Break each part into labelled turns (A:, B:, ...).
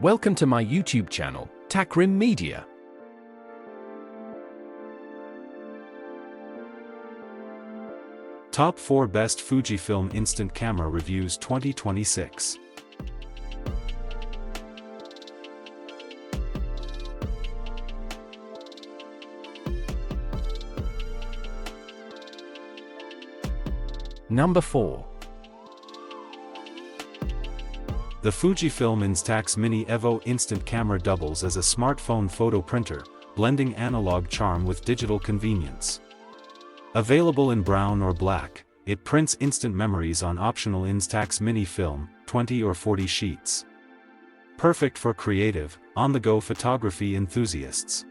A: Welcome to my YouTube channel, Takrim Media.
B: Top 4 Best Fujifilm Instant Camera Reviews 2026.
A: Number 4.
B: The Fujifilm Instax Mini Evo Instant Camera doubles as a smartphone photo printer, blending analog charm with digital convenience. Available in brown or black, it prints instant memories on optional Instax Mini film, 20 or 40 sheets. Perfect for creative, on-the-go photography enthusiasts.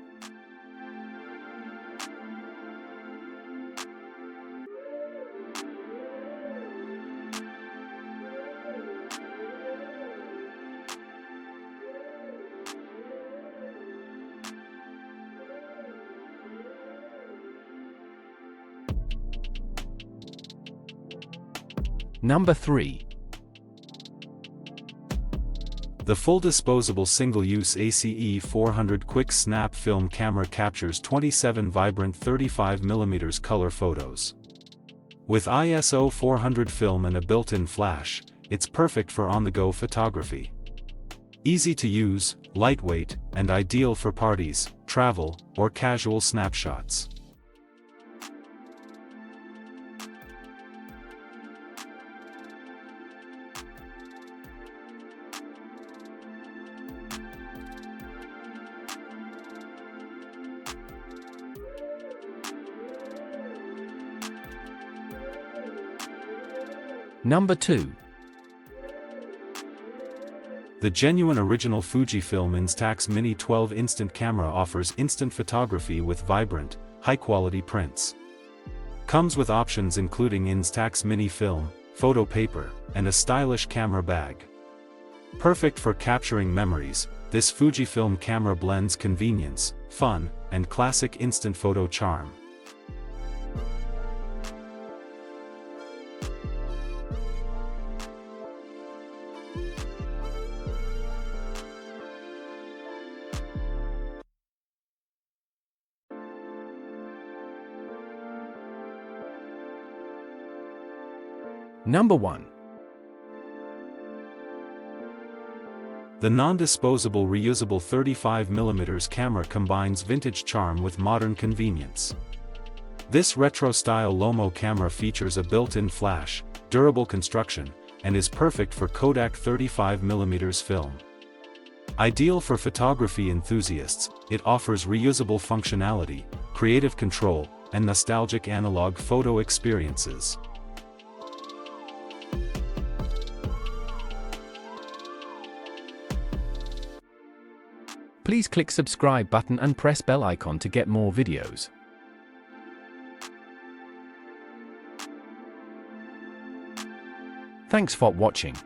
A: Number 3.
B: The full disposable single-use ACE 400 quick snap film camera captures 27 vibrant 35mm color photos. With ISO 400 film and a built-in flash, it's perfect for on-the-go photography. Easy to use, lightweight, and ideal for parties, travel, or casual snapshots.
A: Number 2.
B: The genuine original Fujifilm Instax Mini 12 instant camera offers instant photography with vibrant, high-quality prints. Comes with options including Instax Mini film, photo paper, and a stylish camera bag. Perfect for capturing memories, this Fujifilm camera blends convenience, fun, and classic instant photo charm.
A: Number 1.
B: The non-disposable reusable 35mm camera combines vintage charm with modern convenience. This retro-style Lomo camera features a built-in flash, durable construction, and is perfect for Kodak 35mm film. Ideal for photography enthusiasts, it offers reusable functionality, creative control, and nostalgic analog photo experiences.
A: Please click subscribe button and press bell icon to get more videos. Thanks for watching.